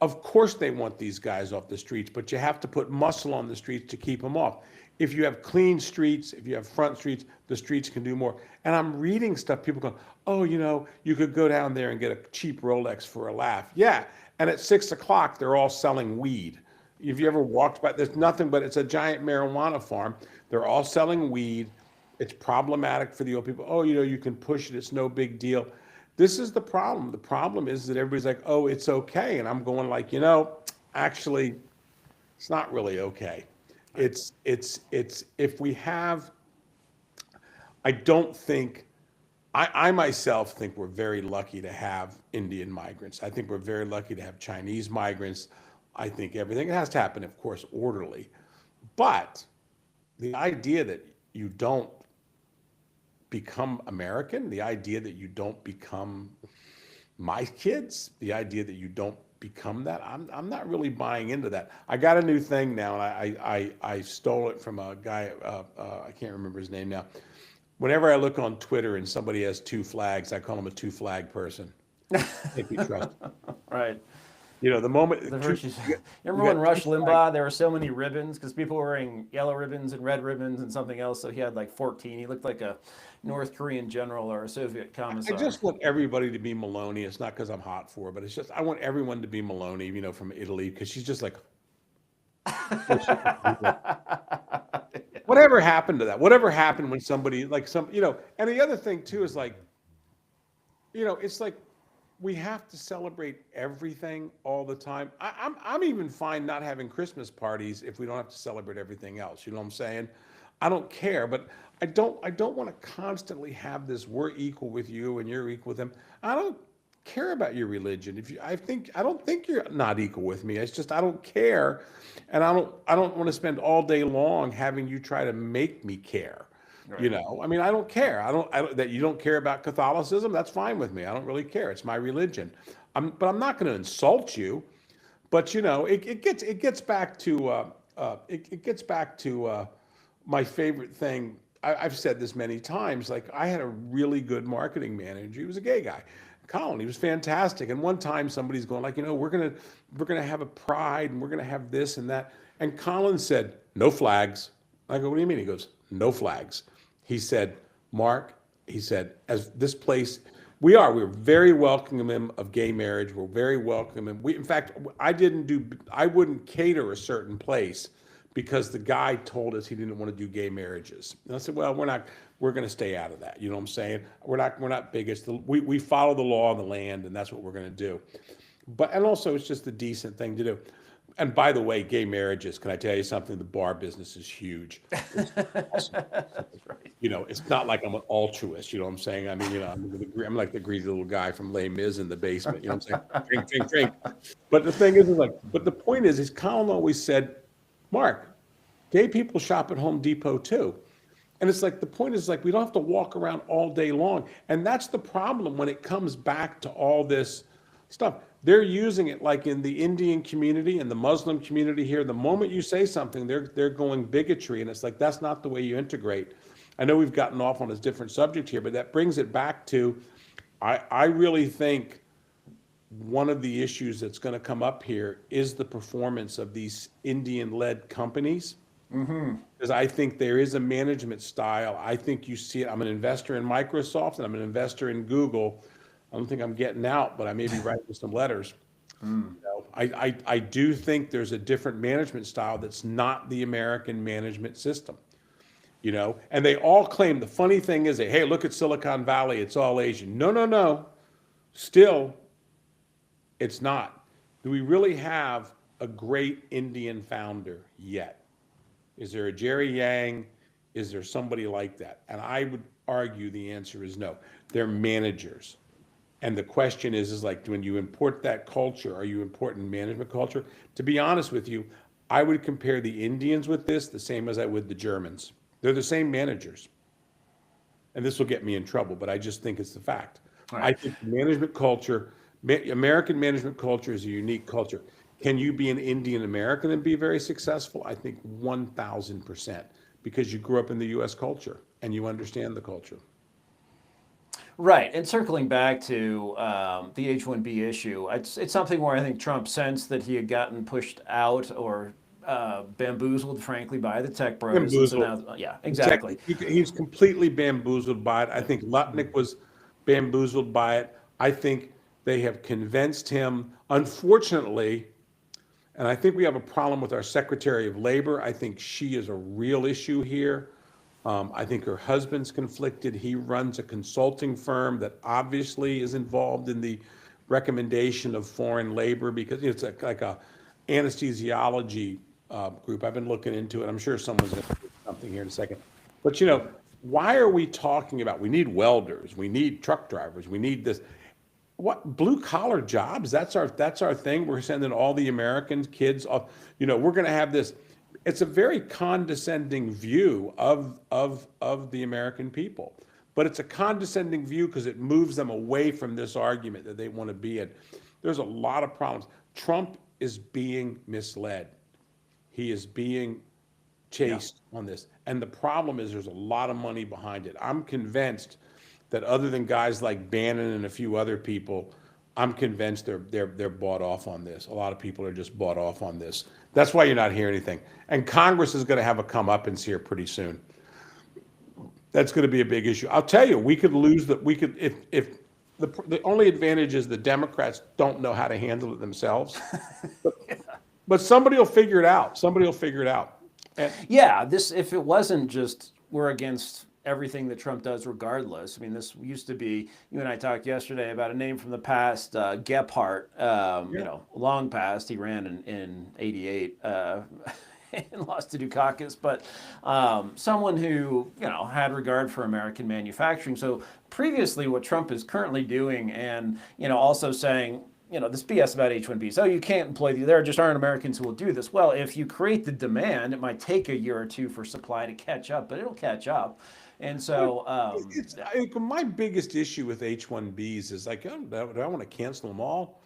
Speaker 2: Of course they want these guys off the streets, but you have to put muscle on the streets to keep them off. If you have clean streets, if you have front streets, the streets can do more. And I'm reading stuff, people go, oh, you could go down there and get a cheap Rolex for a laugh. Yeah, and at 6 o'clock, they're all selling weed. If you ever walked by, there's nothing but it's a giant marijuana farm. They're all selling weed. It's problematic for the old people. Oh, you can push it. It's no big deal. This is the problem. The problem is that everybody's like, oh, it's okay. And I'm going like, actually, it's not really okay. It's if we have, I don't think, I myself think we're very lucky to have Indian migrants. I think we're very lucky to have Chinese migrants. I think everything has to happen, of course, orderly. But the idea that you don't become American, the idea that you don't become my kids, the idea that you don't become that, I'm not really buying into that. I got a new thing now, and I stole it from a guy, I can't remember his name now. Whenever I look on Twitter and somebody has two flags, I call him a two-flag person. Can't be trusted.
Speaker 1: Right.
Speaker 2: The moment.
Speaker 1: You remember when Rush Limbaugh, there were so many ribbons because people were wearing yellow ribbons and red ribbons and something else. So he had like 14. He looked like a North Korean general or a Soviet commissar.
Speaker 2: I just want everybody to be Maloney. It's not because I'm hot for her, but it's just I want everyone to be Maloney, from Italy, because she's just like. Whatever happened to that? Whatever happened when somebody and the other thing too is like, it's like we have to celebrate everything all the time. I'm even fine not having Christmas parties if we don't have to celebrate everything else. You know what I'm saying? I don't care, but I don't want to constantly have this. We're equal with you and you're equal with them. I don't care about your religion. I don't think you're not equal with me. It's just I don't care, and I don't want to spend all day long having you try to make me care. Right. I mean, I don't care. I don't that you don't care about Catholicism. That's fine with me. I don't really care. It's my religion. But I'm not going to insult you. But it gets back to my favorite thing. I've said this many times. Like, I had a really good marketing manager. He was a gay guy, Colin. He was fantastic. And one time somebody's going like, we're gonna have a pride and we're gonna have this and that. And Colin said, no flags. I go, what do you mean? He goes, no flags. He said, Mark, he said, as this place, we're very welcoming of gay marriage. We're very welcoming. In fact, I wouldn't cater a certain place because the guy told us he didn't want to do gay marriages. And I said, well, we're going to stay out of that. You know what I'm saying? We're not bigots. We follow the law of the land, and that's what we're going to do. And also it's just a decent thing to do. And by the way, gay marriages, can I tell you something? The bar business is huge. It's awesome.
Speaker 1: Right.
Speaker 2: It's not like I'm an altruist, you know what I'm saying? I mean, I'm like the greedy little guy from Les Mis in the basement, you know what I'm saying? Drink. But the thing is but the point is Colin always said, Mark, gay people shop at Home Depot too. And it's like, the point is like, we don't have to walk around all day long. And that's the problem when it comes back to all this stuff. They're using it like in the Indian community and the Muslim community here. The moment you say something, they're going bigotry. And it's like, that's not the way you integrate. I know we've gotten off on a different subject here, but that brings it back to, I really think one of the issues that's going to come up here is the performance of these Indian-led companies. Because I think there is a management style. I think you see it. I'm an investor in Microsoft and I'm an investor in Google. I don't think I'm getting out, but I may be writing some letters. I do think there's a different management style that's not the American management system. And they all claim, the funny thing is, hey, look at Silicon Valley, it's all Asian. No. Still, it's not. Do we really have a great Indian founder yet? Is there a Jerry Yang? Is there somebody like that? And I would argue the answer is no. They're managers. And the question is like, when you import that culture, are you importing management culture? To be honest with you, I would compare the Indians with this the same as I would the Germans. They're the same managers. And this will get me in trouble, but I just think it's the fact. Right. I think management culture, American management culture is a unique culture. Can you be an Indian American and be very successful? I think 1,000%, because you grew up in the U.S. culture and you understand the culture.
Speaker 1: Right, and circling back to the H-1B issue, it's something where I think Trump sensed that he had gotten pushed out or bamboozled, frankly, by the tech bros.
Speaker 2: Bamboozled.
Speaker 1: So yeah, exactly.
Speaker 2: He's completely bamboozled by it. I think Lutnick was bamboozled by it. I think they have convinced him, unfortunately, and I think we have a problem with our Secretary of Labor. I think she is a real issue here. I think her husband's conflicted. He runs a consulting firm that obviously is involved in the recommendation of foreign labor because it's like a anesthesiology group. I've been looking into it. I'm sure someone's going to do something here in a second. But why are we talking about, we need welders, we need truck drivers, we need this. What, blue collar jobs? That's our thing. We're sending all the American kids off. We're going to have this. It's a very condescending view of the American people, but it's a condescending view because it moves them away from this argument that they want to be in. There's a lot of problems. Trump is being misled. He is being chased on this. And the problem is there's a lot of money behind it. I'm convinced that other than guys like Bannon and a few other people, I'm convinced they're bought off on this. A lot of people are just bought off on this. That's why you're not hearing anything. And Congress is going to have a comeuppance here pretty soon. That's going to be a big issue. I'll tell you, we could lose if the only advantage is the Democrats don't know how to handle it themselves. But somebody will figure it out. Somebody will figure it out. And,
Speaker 1: if it wasn't just we're against everything that Trump does regardless. I mean, this used to be, you and I talked yesterday about a name from the past, Gephardt, long past. He ran in 88 and lost to Dukakis, but someone who, had regard for American manufacturing. So previously what Trump is currently doing and, also saying, this BS about H-1B. So you can't employ there just aren't Americans who will do this. Well, if you create the demand, it might take a year or two for supply to catch up, but it'll catch up. And so
Speaker 2: my biggest issue with H-1Bs is like, do I want to cancel them all?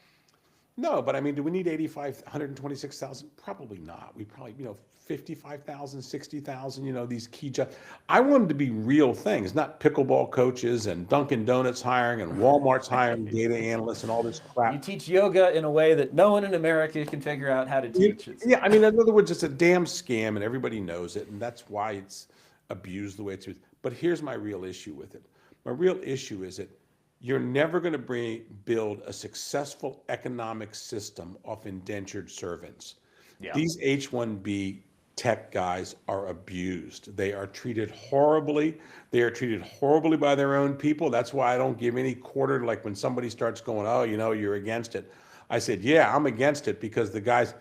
Speaker 2: No, but I mean, do we need 85, 126,000? Probably not. We probably, 55,000, 60,000. These key jobs. I want them to be real things, not pickleball coaches and Dunkin' Donuts hiring and Walmart's hiring data analysts and all this
Speaker 1: You
Speaker 2: crap.
Speaker 1: teach yoga in a way that no one in America can figure out how to teach.
Speaker 2: Yeah, I mean, in other words, it's a damn scam and everybody knows it, and that's why it's abused the way it's used. But here's my real issue with it. My real issue is that you're never going to build a successful economic system off indentured servants.
Speaker 1: Yeah.
Speaker 2: These H-1B tech guys are abused. They are treated horribly. They are treated horribly by their own people. That's why I don't give any quarter, like when somebody starts going, oh, you're against it. I said, yeah, I'm against it because the guys,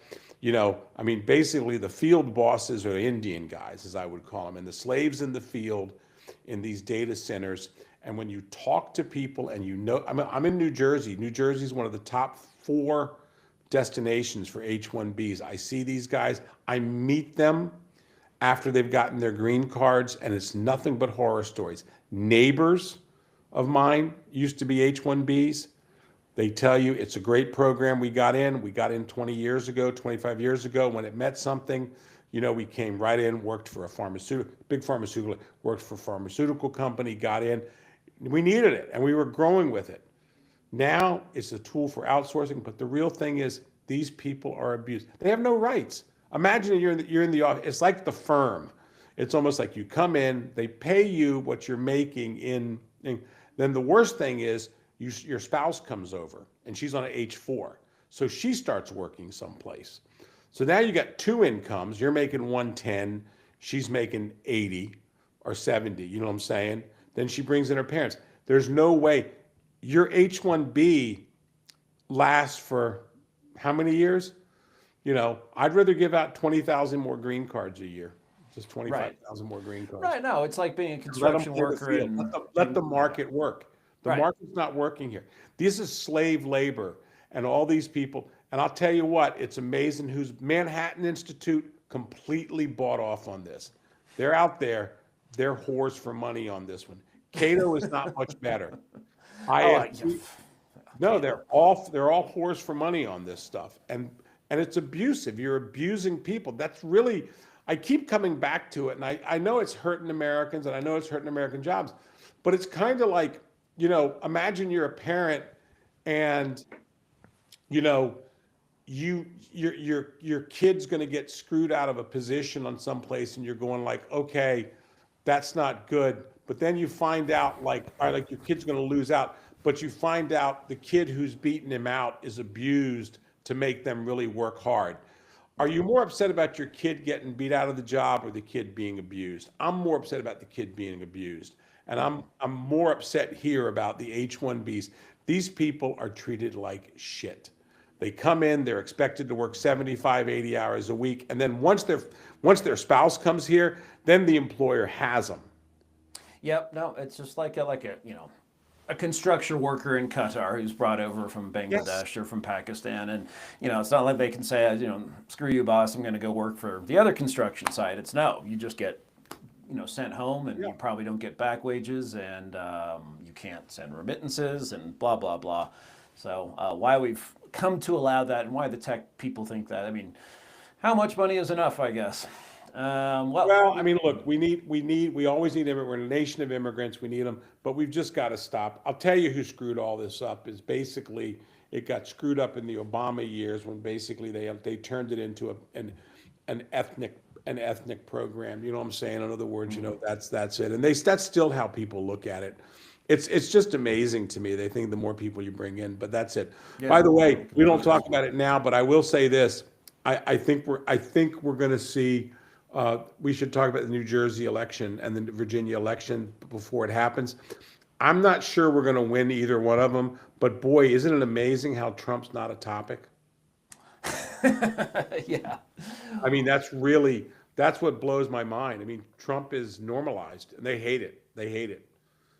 Speaker 2: I mean, basically the field bosses are Indian guys, as I would call them, and the slaves in the field in these data centers. And when you talk to people and I'm in New Jersey. New Jersey is one of the top 4 destinations for H-1Bs. I see these guys. I meet them after they've gotten their green cards, and it's nothing but horror stories. Neighbors of mine used to be H-1Bs. They tell you it's a great program we got in. We got in 20 years ago, 25 years ago. When it meant something, we came right in, worked for a big pharmaceutical, worked for a pharmaceutical company, got in. We needed it, and we were growing with it. Now it's a tool for outsourcing, but the real thing is these people are abused. They have no rights. Imagine you're in the office. It's like the firm. It's almost like you come in, they pay you what you're making then the worst thing is your spouse comes over and she's on an H4. So she starts working someplace. So now you got 2 incomes. You're making 110, she's making 80 or 70, you know what I'm saying? Then she brings in her parents. There's no way. Your H-1B lasts for how many years? I'd rather give out 20,000 more green cards a year, just 25,000 more green cards.
Speaker 1: Right. No, it's like being a
Speaker 2: Let them
Speaker 1: construction
Speaker 2: play the
Speaker 1: worker
Speaker 2: field.
Speaker 1: and
Speaker 2: Let the market work. The
Speaker 1: Right.
Speaker 2: market's not working here. This is slave labor and all these people. And I'll tell you what, it's amazing who's Manhattan Institute completely bought off on this. They're out there. They're whores for money on this one. Cato is not much better.
Speaker 1: yeah.
Speaker 2: No, they're all whores for money on this stuff, and it's abusive. You're abusing people. That's really, I keep coming back to it, and I know it's hurting Americans, and I know it's hurting American jobs, but it's kind of like, imagine you're a parent, and your kid's going to get screwed out of a position on some place, and you're going like, okay, that's not good. But then you find out like, all right, like your kid's going to lose out, but you find out the kid who's beating him out is abused to make them really work hard. Are you more upset about your kid getting beat out of the job or the kid being abused? I'm more upset about the kid being abused. And I'm more upset here about the H-1Bs. These people are treated like shit. They come in, they're expected to work 75, 80 hours a week. And then once their spouse comes here, then the employer has them.
Speaker 1: Yep. No, it's just like a a construction worker in Qatar who's brought over from Bangladesh or from Pakistan, and it's not like they can say, screw you, boss, I'm going to go work for the other construction site. It's no, you just get sent home, and you probably don't get back wages, and you can't send remittances, and blah blah blah. So why we've come to allow that, and why the tech people think that. I mean, how much money is enough, I guess.
Speaker 2: Well, I mean, look, we always need immigrants. We're a nation of immigrants. We need them, but we've just got to stop. I'll tell you who screwed all this up is basically it got screwed up in the Obama years when basically they turned it into an ethnic program. You know what I'm saying? In other words, that's it. And that's still how people look at it. It's just amazing to me. They think the more people you bring in, but that's it. Yeah. By the way, we don't talk about it now, but I will say this. I think we're going to see. We should talk about the New Jersey election and the Virginia election before it happens. I'm not sure we're going to win either one of them, but boy, isn't it amazing how Trump's not a topic?
Speaker 1: Yeah.
Speaker 2: I mean, that's what blows my mind. I mean, Trump is normalized, and they hate it. They hate it.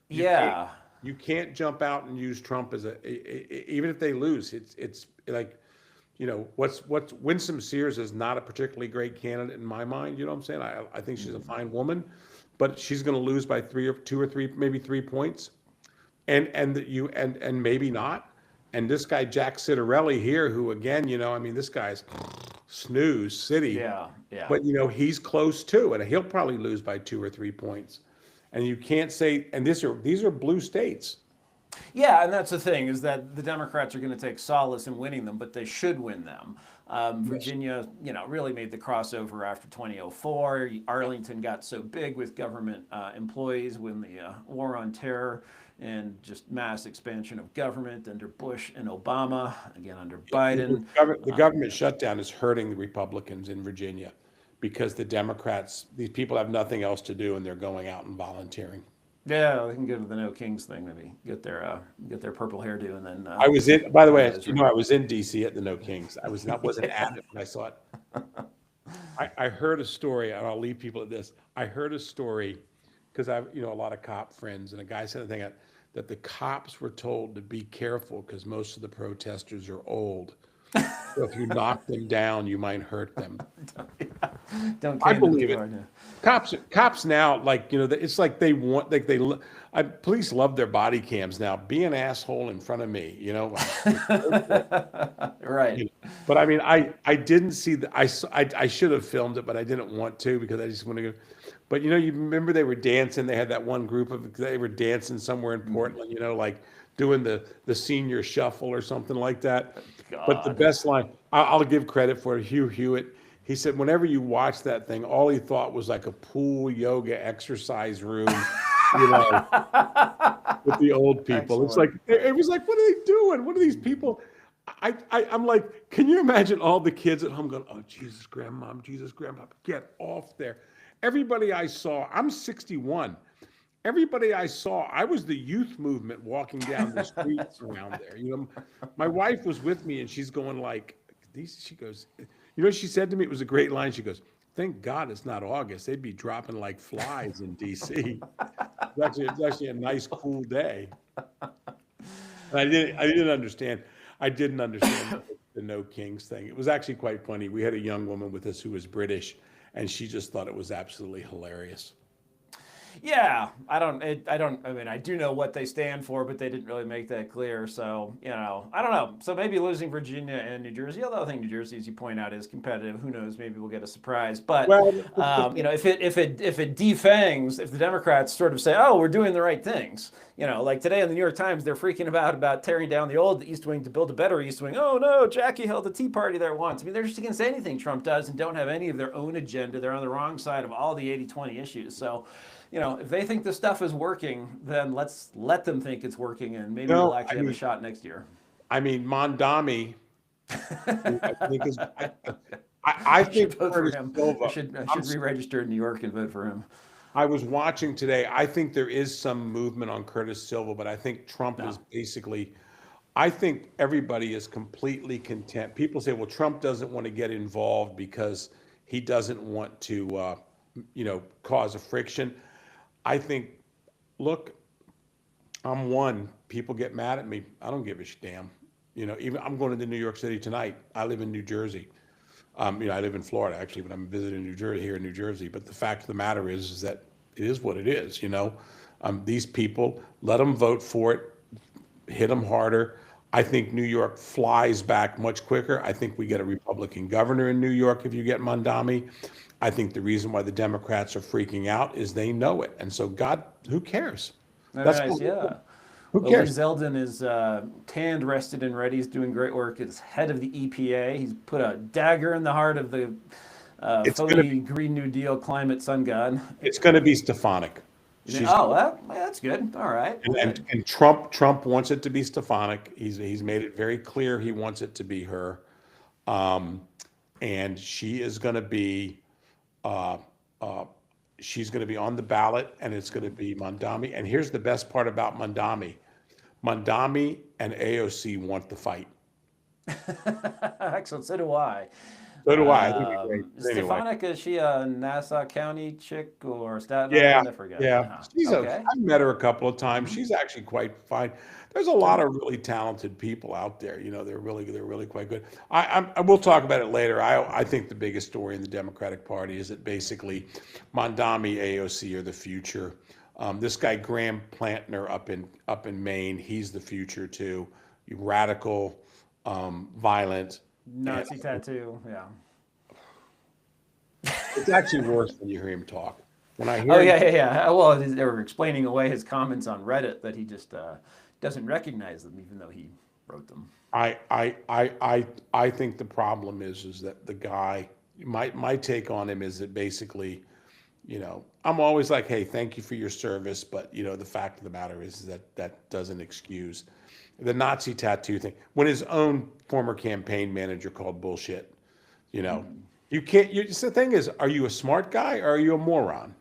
Speaker 2: You can't jump out and use Trump as even if they lose. It's like. What's Winsome Sears is not a particularly great candidate in my mind. You know what I'm saying? I think she's a fine woman, but she's going to lose by 2 or 3, maybe 3 points, and maybe not. And this guy, Jack Citarelli here, who again, I mean, this guy's snooze city,
Speaker 1: Yeah, yeah.
Speaker 2: but he's close too, and he'll probably lose by 2 or 3 points. And you can't say, and these are blue states.
Speaker 1: Yeah, and that's the thing, is that the Democrats are going to take solace in winning them, but they should win them. Virginia, really made the crossover after 2004. Arlington got so big with government employees when the war on terror and just mass expansion of government under Bush and Obama, again under Biden.
Speaker 2: The government shutdown is hurting the Republicans in Virginia because the Democrats, these people have nothing else to do and they're going out and volunteering.
Speaker 1: Yeah, they can go to the No Kings thing, maybe get their purple hairdo, and then.
Speaker 2: I was in. By the way, I was in D.C. at the No Kings. I wasn't at it when I saw it. I heard a story, and I'll leave people at this. I heard a story because I have a lot of cop friends, and a guy said a thing that the cops were told to be careful because most of the protesters are old. So if you knock them down, you might hurt them.
Speaker 1: Don't
Speaker 2: I believe it. Cops now, it's like they want, police love their body cams now. Be an asshole in front of me,
Speaker 1: Right.
Speaker 2: But I mean, I didn't see I should have filmed it, but I didn't want to because I just want to go. But you remember they were dancing. They had that one group they were dancing somewhere in Portland, like doing the senior shuffle or something like that. God. But the best line, I'll give credit for it, Hugh Hewitt. He said, whenever you watch that thing, all he thought was like a pool yoga exercise room, with the old people. Excellent. It's like, it was like, what are they doing? What are these people? I'm like, can you imagine all the kids at home going, oh, Jesus, grandma, get off there. Everybody I saw, I'm 61. Everybody I saw, I was the youth movement walking down the streets around there. My wife was with me and she's going like, she goes, she said to me, it was a great line. She goes, thank God it's not August. They'd be dropping like flies in D.C. It's actually a nice, cool day. And I didn't understand. I didn't understand the No Kings thing. It was actually quite funny. We had a young woman with us who was British, and she just thought it was absolutely hilarious.
Speaker 1: Yeah, I mean, I do know what they stand for, but they didn't really make that clear. So, I don't know. So maybe losing Virginia and New Jersey, although I think New Jersey, as you point out, is competitive. Who knows? Maybe we'll get a surprise. But, if it defangs, if the Democrats sort of say, oh, we're doing the right things, like today in the New York Times, they're freaking about tearing down the old East Wing to build a better East Wing. Oh, no, Jackie held the Tea Party there once. I mean, they're just against anything Trump does and don't have any of their own agenda. They're on the wrong side of all the 80-20 issues. So, if they think the stuff is working, then let's let them think it's working, and maybe we'll actually have a shot next year. I
Speaker 2: mean, Mondami, I think
Speaker 1: vote for him. I should re-register in New York and vote for him.
Speaker 2: I was watching today. I think there is some movement on Curtis Silva, but I think Trump is basically, I think everybody is completely content. People say, well, Trump doesn't want to get involved because he doesn't want to, cause a friction. I think, look, I'm one. People get mad at me. I don't give a damn. Even I'm going to New York City tonight. I live in New Jersey. I live in Florida actually, but I'm visiting here in New Jersey. But the fact of the matter is that it is what it is. These people, let them vote for it, hit them harder. I think New York flies back much quicker. I think we get a Republican governor in New York if you get Mondami. I think the reason why the Democrats are freaking out is they know it. And so, God, who cares?
Speaker 1: That's nice, yeah. Who cares? Lee Zeldin is tanned, rested, and ready. He's doing great work as head of the EPA. He's put a dagger in the heart of the phony Green New Deal climate sun god.
Speaker 2: It's going to be Stefanik.
Speaker 1: That's good. All right.
Speaker 2: And Trump wants it to be Stefanik. He's made it very clear he wants it to be her. And she is going to be she's going to be on the ballot, and it's going to be Mondami. And here's the best part about Mondami. Mondami and AOC want the fight.
Speaker 1: Excellent. So do I.
Speaker 2: So do I. I think it's great.
Speaker 1: Stefanik, is she a Nassau County chick or Staten
Speaker 2: Island?
Speaker 1: I forget.
Speaker 2: Yeah. I've met her a couple of times. She's actually quite fine. There's a lot of really talented people out there. They're really quite good. I will talk about it later. I think the biggest story in the Democratic Party is that basically Mondami, AOC are the future. This guy Graham Plantner up in Maine, he's the future too. radical, violent.
Speaker 1: Nazi tattoo, yeah.
Speaker 2: It's actually worse when you hear him talk. When I hear
Speaker 1: Oh
Speaker 2: him,
Speaker 1: yeah. Well, they were explaining away his comments on Reddit that he just doesn't recognize them, even though he wrote them.
Speaker 2: I think the problem is that the guy. My take on him is that basically, I'm always like, hey, thank you for your service, but the fact of the matter is that doesn't excuse the Nazi tattoo thing. When his own former campaign manager called bullshit, you can't. The thing is, are you a smart guy or are you a moron?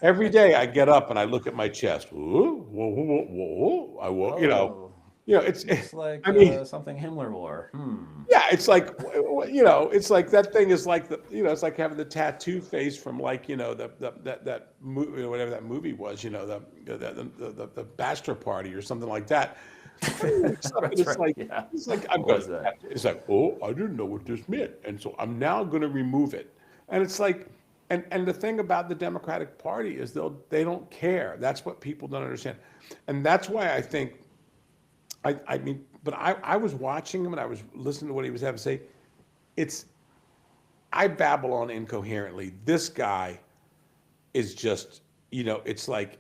Speaker 2: Every day I get up and I look at my chest. Ooh, whoa, whoa, whoa, whoa.
Speaker 1: Oh,
Speaker 2: It's.
Speaker 1: looks like
Speaker 2: I mean,
Speaker 1: something Himmler wore.
Speaker 2: yeah, it's like, it's like that thing is like it's like having the tattoo face from like, that movie, whatever that movie was, the bachelor party or something like that. It's
Speaker 1: Right.
Speaker 2: like,
Speaker 1: Yeah.
Speaker 2: I'm
Speaker 1: What
Speaker 2: going
Speaker 1: was that?
Speaker 2: it's like, oh, I didn't know what this meant, and so I'm now going to remove it. And it's like, and the thing about the Democratic Party is they don't care. That's what people don't understand, and that's why I think, I mean, but I was watching him and I was listening to what he was having to say. I babble on incoherently. This guy is just, it's like,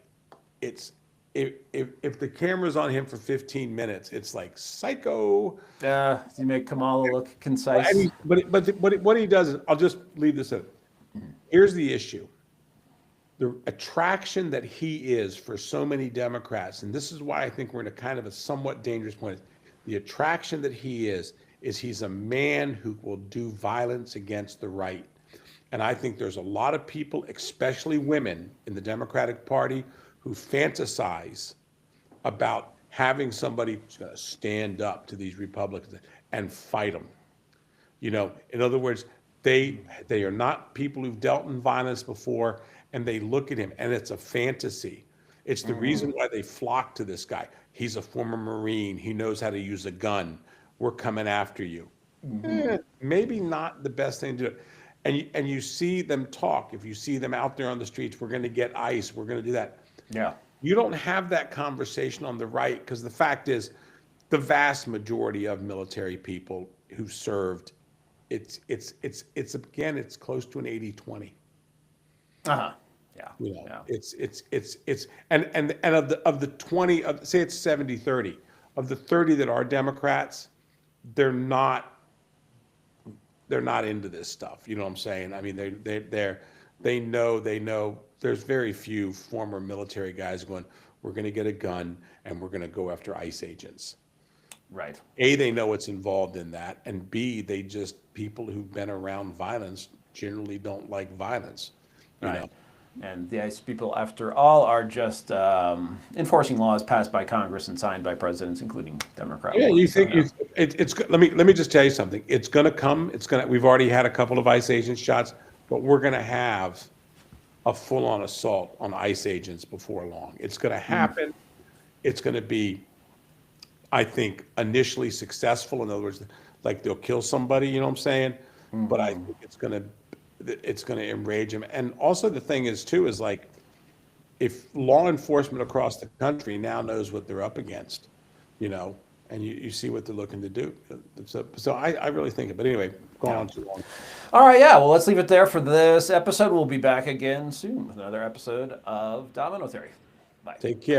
Speaker 2: if the camera's on him for 15 minutes, it's like psycho.
Speaker 1: You make Kamala look
Speaker 2: And
Speaker 1: concise.
Speaker 2: what he does is, I'll just leave this in. Here's the issue. The attraction that he is for so many Democrats, and this is why I think we're in a kind of a somewhat dangerous point. The attraction that he is he's a man who will do violence against the right. And I think there's a lot of people, especially women in the Democratic Party, who fantasize about having somebody who's going to stand up to these Republicans and fight them. In other words, they are not people who've dealt in violence before, and they look at him, and it's a fantasy. It's the reason why they flock to this guy. He's a former Marine. He knows how to use a gun. We're coming after you. Maybe not the best thing to do. And you see them talk. If you see them out there on the streets, we're going to get ICE. We're going to do that.
Speaker 1: Yeah.
Speaker 2: You don't have that conversation on the right, because the fact is, the vast majority of military people who served, it's again, it's close to an 80-20.
Speaker 1: Uh-huh. Yeah.
Speaker 2: Yeah. It's and of the 20, say it's 70-30, of the 30 that are Democrats, they're not into this stuff. You know what I'm saying? I mean, they know there's very few former military guys going, we're going to get a gun and we're going to go after ICE agents.
Speaker 1: Right.
Speaker 2: A, they know what's involved in that, and B, people who've been around violence generally don't like violence.
Speaker 1: Right. And the ICE people, after all, are just enforcing laws passed by Congress and signed by presidents, including Democrat
Speaker 2: Yeah,
Speaker 1: ones.
Speaker 2: you think it's let me just tell you something. It's going to come. We've already had a couple of ICE agent shots, but we're going to have a full-on assault on ICE agents before long. It's going to happen. It's going to be, I think, initially successful. In other words, like they'll kill somebody, you know what I'm saying? But I think it's going to enrage them. And also the thing is too, is like, if law enforcement across the country now knows what they're up against, and you see what they're looking to do. So I really think it. But anyway, going on too long.
Speaker 1: All right, yeah. Well, let's leave it there for this episode. We'll be back again soon with another episode of Domino Theory. Bye.
Speaker 2: Take care.